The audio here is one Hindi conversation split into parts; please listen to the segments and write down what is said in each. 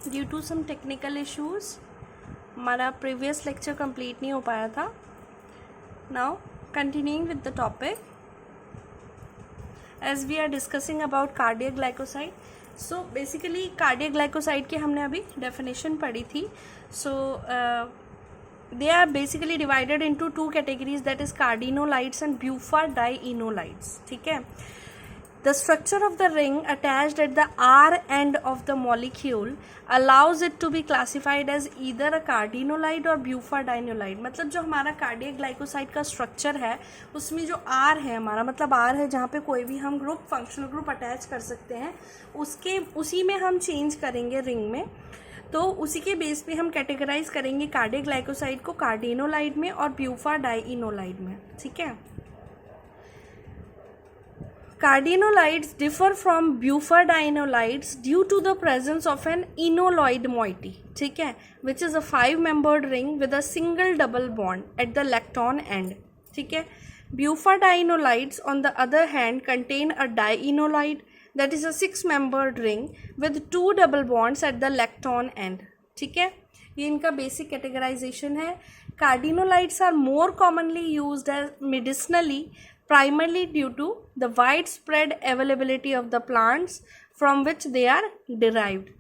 Due to some technical issues हमारा प्रीवियस लेक्चर कंप्लीट नहीं हो पाया था. Now continuing with the topic as we are discussing about cardiac glycoside. So basically cardiac glycoside की हमने अभी डेफिनेशन पढ़ी थी. सो they are basically divided into two categories, that is cardinolides and bufadienolides. ठीक है. The structure of the ring attached at the R end of the molecule allows it to be classified as either a cardinolide or bufadienolide. मतलब जो हमारा कार्डियक ग्लाइकोसाइड का स्ट्रक्चर है उसमें जो R है हमारा, मतलब R है जहाँ पे कोई भी हम ग्रुप फंक्शनल ग्रुप अटैच कर सकते हैं, उसी में हम चेंज करेंगे रिंग में. तो उसी के बेस पे हम कैटेगराइज करेंगे कार्डियक ग्लाइकोसाइड को कार्डिनोलाइड में और ब्यूफाडाइनोलाइड में. ठीक है. Cardenolides differ from bufadienolides due to the presence of an enolide moiety. ठीक है, which is a 5-membered ring with a single double bond at the lactone end. ठीक है. Bufadienolides on the other hand contain a dienolide, that is a 6-membered ring with 2 double bonds at the lecton end. ठीक है, ये इनका बेसिक कैटेगराइजेशन है. Cardenolides are more commonly used as medicinally primarily due to the widespread availability of the plants from which they are derived.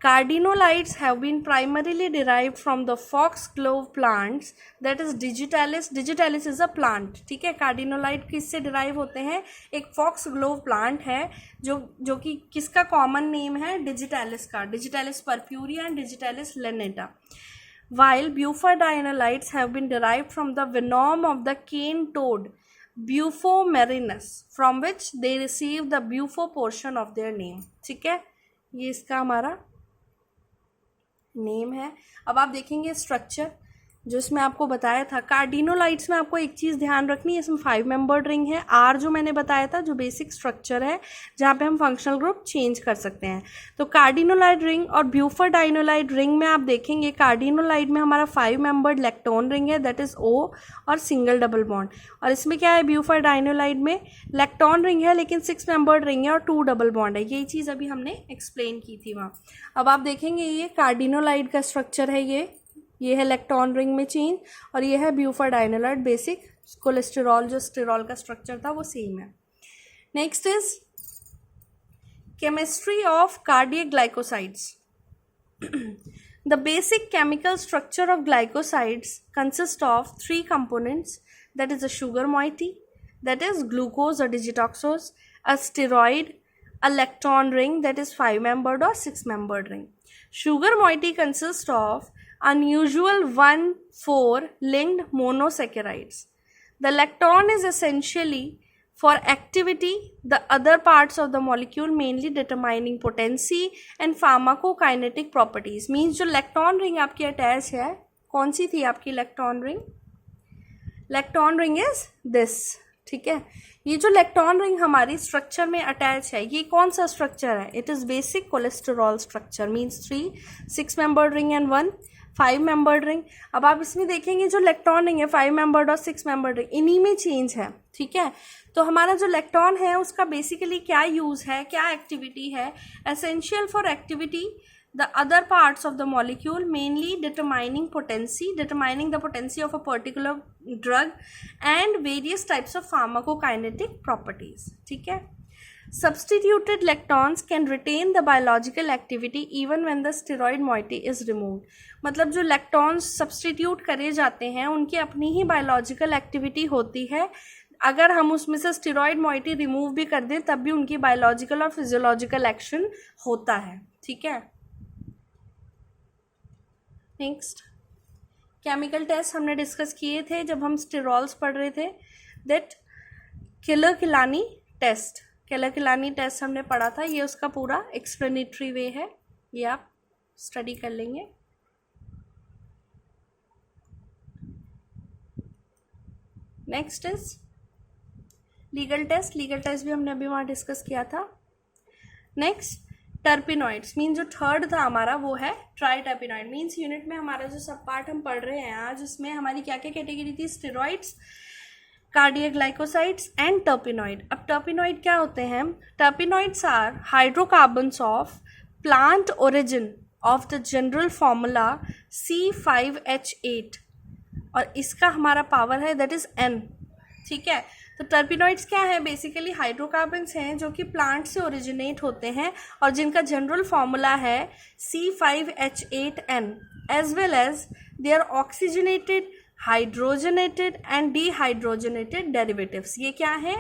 Cardinolides have been primarily derived from the foxglove plants, that is digitalis. Digitalis is a plant. ठीक है. कार्डिनोलाइड किससे डिराइव होते हैं? एक foxglove plant है जो कि किसका कॉमन नेम है? डिजिटालिस का. Digitalis purpurea and Digitalis lanata. While bufadienolides have been derived from the venom of the cane toad Bufomerinus, from which they receive the bufo portion of their name. ठीक है, ये इसका हमारा नेम है. अब आप देखेंगे स्ट्रक्चर जो इसमें आपको बताया था. कार्डिनोलाइड्स में आपको एक चीज़ ध्यान रखनी है, इसमें 5-membered रिंग है. आर जो मैंने बताया था जो बेसिक स्ट्रक्चर है जहाँ पे हम फंक्शनल ग्रुप चेंज कर सकते हैं. तो कार्डिनोलाइड रिंग और ब्यूफाडाइनोलाइड रिंग में आप देखेंगे कार्डिनोलाइड में हमारा 5-membered लेक्टोन रिंग है, दैट इज O और सिंगल डबल बॉन्ड. और इसमें क्या है? ब्यूफाडाइनोलाइड में लेक्टोन रिंग है लेकिन 6-membered रिंग है और 2 डबल बॉन्ड है. यही चीज़ अभी हमने एक्सप्लेन की थी वहाँ. अब आप देखेंगे ये कार्डिनोलाइड का स्ट्रक्चर है, ये है लेक्टॉन रिंग में चेंज, और ये है ब्यूफाडाइनोलाइड. बेसिक कोलेस्टेरॉल जो स्टेरॉल का स्ट्रक्चर था वो सेम है. Next is chemistry of cardiac glycosides. The basic chemical structure of glycosides consist of 3 components, that is a sugar moiety, that is glucose or digitoxose, a steroid, a lectone ring, that is 5-membered or 6-membered ring. Sugar moiety consists of unusual 1,4 linked monosaccharides. The lectone is essentially for activity, the other parts of the molecule mainly determining potency and pharmacokinetic properties. Means जो lectone ring आपकी attach है, कौन सी थी आपकी lectone ring? Lectone ring is this. ठीक है. ये जो लेक्टॉन रिंग हमारी स्ट्रक्चर में अटैच है, ये कौन सा स्ट्रक्चर है? It is basic cholesterol structure. Means 3 6-membered ring and 1 5-membered ring. अब आप इसमें देखेंगे जो लेक्टॉन रिंग है 5-membered और 6-membered रिंग, इन्हीं में चेंज है. ठीक है. तो हमारा जो लेक्टॉन है उसका बेसिकली क्या यूज है, क्या एक्टिविटी है? Essential for activity the other parts of the molecule mainly determining the potency of a particular drug and various types of pharmacokinetic properties. ठीक है. Substituted lectons can retain the biological activity even when the steroid moiety is removed. मतलब जो lectons substitute करे जाते हैं उनकी अपनी ही biological activity होती है. अगर हम उसमें से steroid moiety remove भी कर दें तब भी उनकी biological और physiological action होता है. ठीक है. नेक्स्ट केमिकल टेस्ट हमने डिस्कस किए थे जब हम स्टेरॉल्स पढ़ रहे थे. दैट किलर-किलानी टेस्ट हमने पढ़ा था. ये उसका पूरा एक्सप्लेनेटरी वे है, ये आप स्टडी कर लेंगे. नेक्स्ट इज लीगल टेस्ट भी हमने अभी वहाँ डिस्कस किया था. Next terpenoids. मीन जो थर्ड था हमारा वो है ट्राइटर्पिनॉइड. मीन्स यूनिट में हमारा जो सब पार्ट हम पढ़ रहे हैं आज, उसमें हमारी क्या क्या कैटेगरी थी? Steroids, cardiac glycosides and terpenoid. अब टर्पिनॉइड क्या होते हैं? Terpenoids are hydrocarbons of plant origin of the general formula C5H8 और इसका हमारा पावर है दैट इज N। ठीक है, तो टर्पिनॉइड्स क्या है? बेसिकली हाइड्रोकार्बन्स हैं जो कि प्लांट से ओरिजिनेट होते हैं और जिनका जनरल फॉर्मूला है C5H8N as well as they are oxygenated, hydrogenated and dehydrogenated derivatives. ये क्या है?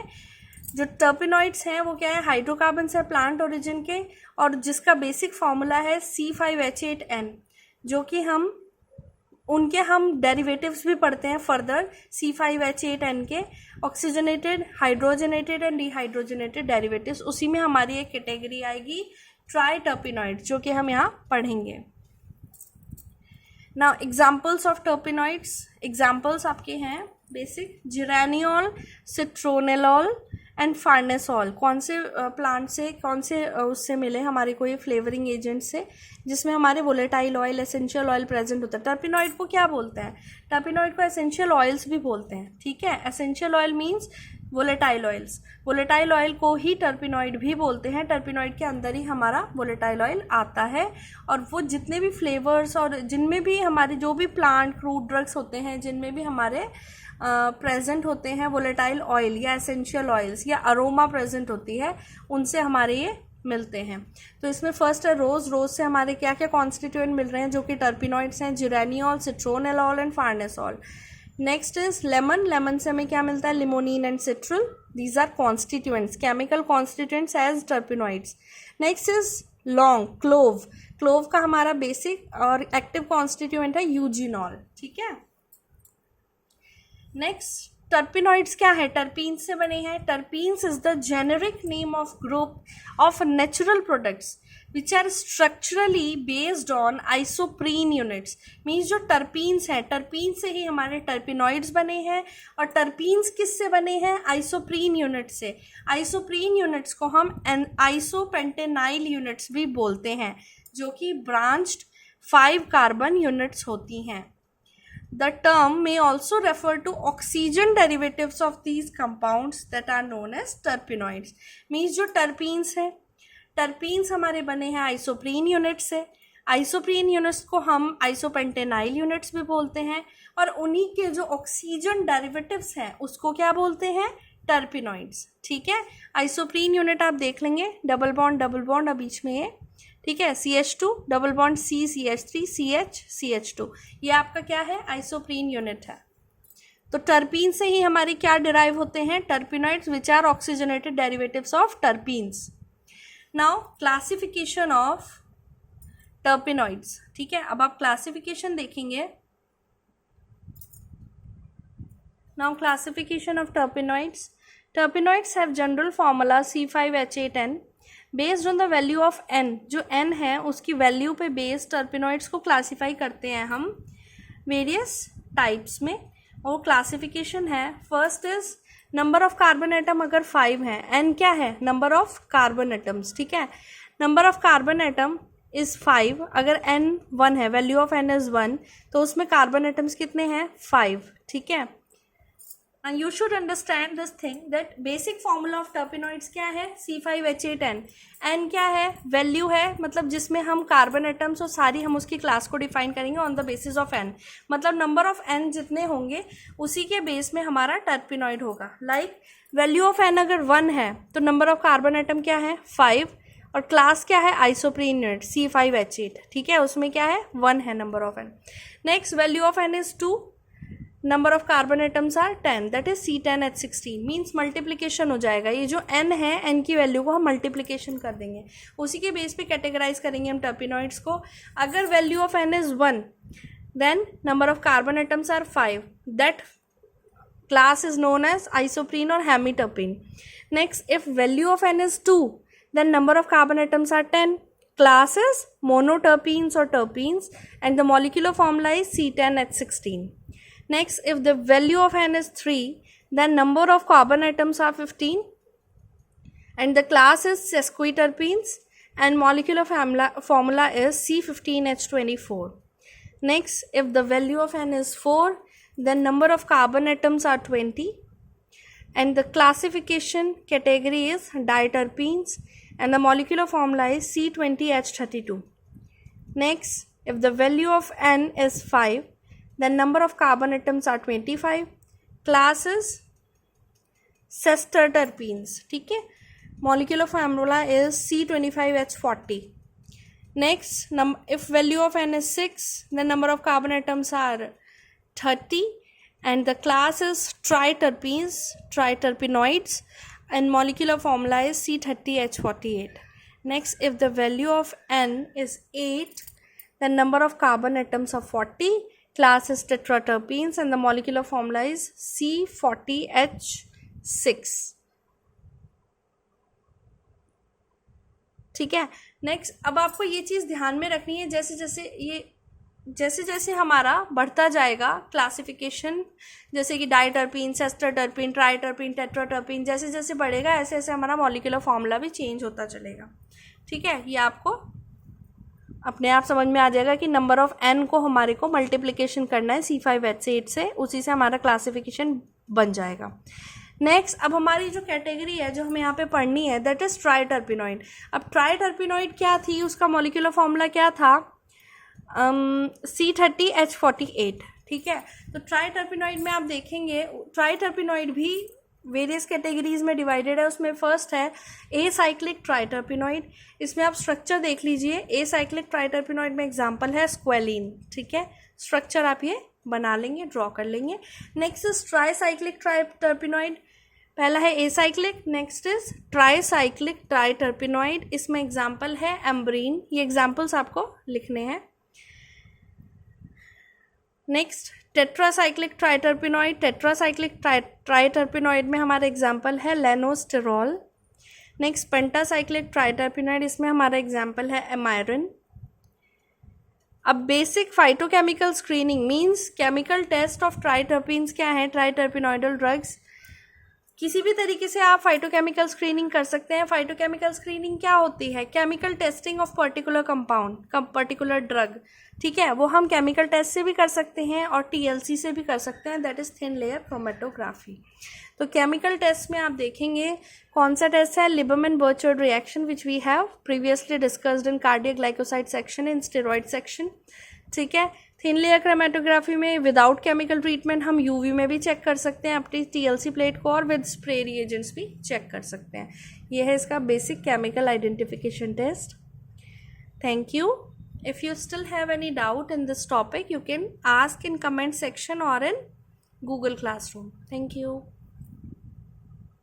जो टर्पिनॉइड्स हैं वो क्या है? हाइड्रोकार्बन्स है प्लांट ओरिजिन के और जिसका बेसिक फॉर्मूला है C5H8N, जो कि हम डेरिवेटिव्स भी पढ़ते हैं फर्दर C5H8N के, oxygenated, hydrogenated and dehydrogenated derivatives. उसी में हमारी एक कैटेगरी आएगी ट्राई टर्पिनॉइड्स, जो कि हम यहाँ पढ़ेंगे। Now examples of terpenoids, examples आपके हैं बेसिक जिरेनियोल, सिट्रोनेलॉल एंड फार्नेसॉल। कौन से प्लांट से, कौन से उससे मिले? हमारे कोई फ्लेवरिंग एजेंट से जिसमें हमारे volatile oil, essential oil present होता है। टर्पिनॉइड को क्या बोलते हैं? टर्पिनॉइड को एसेंशियल ऑयल्स भी बोलते हैं। ठीक है, essential oil means volatile oils, volatile oil को ही टर्पिनॉइड भी बोलते हैं। टर्पिनॉइड के अंदर ही हमारा वोलेटाइल ऑयल आता है और वो जितने भी फ्लेवर्स और जिनमें भी हमारे जो भी प्लांट क्रूड ड्रग्स होते हैं, जिनमें भी हमारे प्रेजेंट होते हैं वोलेटाइल ऑयल या एसेंशियल ऑयल्स या अरोमा प्रेजेंट होती है, उनसे हमारे ये मिलते हैं। तो इसमें फर्स्ट है रोज। रोज से हमारे क्या क्या कॉन्स्टिट्यूएंट मिल रहे हैं जो कि टर्पिनॉइड्स हैं? Geraniol, citronellol and farnesol. Next is lemon. Lemon से हमें क्या मिलता है? Limonin and citral. These are constituents, chemical constituents as terpenoids. Next is laung, clove. Clove का हमारा बेसिक और एक्टिव कॉन्स्टिट्यूएंट है यूजिनॉल। ठीक है, नेक्स्ट टर्पिनॉइड्स क्या है? टर्पीन्स से बने हैं। Terpenes is the generic name of group of natural products which are structurally based on isoprene units. Means जो टर्पीन्स हैं, टर्पीन से ही हमारे टर्पिनॉइड्स बने हैं। और टर्पीन्स किस से बने हैं? आइसोप्रीन यूनिट से। आइसोप्रीन यूनिट्स को हम आइसोपेंटेनाइल यूनिट्स भी बोलते हैं, जो कि ब्रांच्ड 5 कार्बन यूनिट्स होती हैं। The term may also refer to oxygen derivatives of these compounds that are known as terpenoids. Means जो terpenes हैं, terpenes हमारे बने हैं आइसोप्रीन यूनिट से। आइसोप्रीन यूनिट्स को हम आइसोपेंटेनाइल यूनिट्स भी बोलते हैं और उन्हीं के जो ऑक्सीजन डेरिवेटिव्स हैं उसको क्या बोलते हैं? टर्पिनॉइड्स। ठीक है, आइसोप्रीन यूनिट आप देख लेंगे, डबल बॉन्ड और बीच में ये, ठीक है, CH2 double bond CH3 CH2, ये आपका क्या है? आइसोप्रीन यूनिट है। तो टर्पीन से ही हमारे क्या डिराइव होते हैं? Terpenoids which are oxygenated derivatives of terpenes. Now classification of terpenoids. ठीक है, अब आप क्लासिफिकेशन देखेंगे। Now classification of terpenoids. Terpenoids have general formula C5H8N based on the value of N। जो N है उसकी वैल्यू पे बेस्ड टर्पिनॉइड्स को क्लासीफाई करते हैं हम वेरियस टाइप्स में। और क्लासिफिकेशन है, first is number of carbon atom अगर 5 है, N क्या है? Number of carbon atoms. ठीक है, number of carbon atom is 5। अगर N 1 है, वैल्यू ऑफ N इज 1, तो उसमें कार्बन एटम्स कितने हैं? 5। ठीक है, and you should understand this thing that basic formula of terpenoids क्या है? C5H8N। N क्या है? वैल्यू है, मतलब जिसमें हम कार्बन एटम्स और सारी हम उसकी क्लास को डिफाइन करेंगे on the basis of N। मतलब नंबर ऑफ N जितने होंगे उसी के बेस में हमारा टर्पिनॉइड होगा। लाइक वैल्यू ऑफ N अगर 1 है तो नंबर ऑफ कार्बन एटम क्या है? 5 और क्लास क्या है? Isoprene unit C5H8। ठीक है, उसमें क्या है? 1 है number of N। Next value of N is 2, number of carbon atoms are 10, that is C10H16। Means multiplication हो जाएगा। ये जो N है, N की वैल्यू को हम मल्टीप्लीकेशन कर देंगे, उसी के बेस पे कैटेगराइज करेंगे हम टर्पिनॉइड्स को। अगर value of N is 1 then number of carbon atoms are 5, that class is known as isoprene और hemiterpene. Next if value of N is 2 then number of carbon atoms are 10, class is monoterpenes or terpenes and the molecular formula is C10H16. Next, if the value of N is 3, then number of carbon atoms are 15 and the class is sesquiterpenes and molecular formula is C15H24. Next, if the value of N is 4, then number of carbon atoms are 20 and the classification category is diterpenes and the molecular formula is C20H32. Next, if the value of N is 5, then number of carbon atoms are 25. Class is sesquiterpenes. ठीक है, molecular formula is C25H40. Next, if value of N is 6, then number of carbon atoms are 30, and the class is triterpenoids, and molecular formula is C30H48. Next, if the value of N is 8, then number of carbon atoms are 40, class is tetraterpenes, and the molecular formula is C40H6. ठीक है. नेक्स्ट, अब आपको ये चीज़ ध्यान में रखनी है, जैसे जैसे हमारा बढ़ता जाएगा क्लासिफिकेशन, जैसे कि डाइटरपीन, सेस्टरटरपीन, ट्राइटरपीन, टेट्राटरपीन, जैसे जैसे बढ़ेगा ऐसे ऐसे हमारा मॉलिक्यूलर फॉर्मूला भी चेंज होता चलेगा. ठीक है, ये आपको अपने आप समझ में आ जाएगा कि नंबर ऑफ एन को हमारे को मल्टीप्लिकेशन करना है C5H8 से, उसी से हमारा क्लासिफिकेशन बन जाएगा. नेक्स्ट, अब हमारी जो कैटेगरी है जो हमें यहाँ पे पढ़नी है, दैट इज ट्राइटरपिनॉइड. अब ट्राइटरपिनॉइड क्या थी, उसका मॉलिक्यूलर फॉर्मूला क्या था, C30H48. ठीक है, तो ट्राइटरपिनॉइड में आप देखेंगे ट्राइटरपिनॉइड भी वेरियस कैटेगरीज में डिवाइडेड है. उसमें फर्स्ट है ए साइक्लिक ट्राइटरपिनॉइड. इसमें आप स्ट्रक्चर देख लीजिए. ए साइक्लिक ट्राइटरपिनॉइड में एग्जांपल है स्क्वेलिन. ठीक है, स्ट्रक्चर आप ये बना लेंगे, ड्रॉ कर लेंगे. Next is tricyclic triterpenoid. पहला है acyclic, next is tricyclic triterpenoid. इसमें एग्जांपल है एम्ब्रीन. ये एग्जांपल्स आपको लिखने हैं. नेक्स्ट, टेट्रासाइक्लिक ट्राइटरपिनॉइड. टेट्रासाइक्लिक ट्राइटरपिनॉइड में हमारा एग्जांपल है लेनोस्टेरॉल. Next, pentacyclic ट्राइटरपिनॉइड. इसमें हमारा एग्जांपल है एमायरिन. अब basic phytochemical screening means chemical test of triterpenes क्या है, ट्राइटरपिनॉइडल ड्रग्स. किसी भी तरीके से आप फाइटोकेमिकल स्क्रीनिंग कर सकते हैं. फाइटोकेमिकल स्क्रीनिंग क्या होती है, chemical testing of particular compound, particular drug. ठीक है, वो हम केमिकल टेस्ट से भी कर सकते हैं और TLC से भी कर सकते हैं, that is thin layer chromatography. तो केमिकल टेस्ट में आप देखेंगे कौन सा टेस्ट है, Liebermann Burchard reaction which we have previously discussed in cardiac glycoside section, in steroid section. ठीक है, थिन लेयर क्रोमेटोग्राफी में विदाउट केमिकल ट्रीटमेंट हम UV में भी चेक कर सकते हैं अपनी TLC प्लेट को, और विद स्प्रे रिएजेंट्स भी चेक कर सकते हैं. यह है इसका basic chemical identification test. Thank you. If you still have any doubt in this topic, you can ask in comment section or in Google Classroom. Thank you.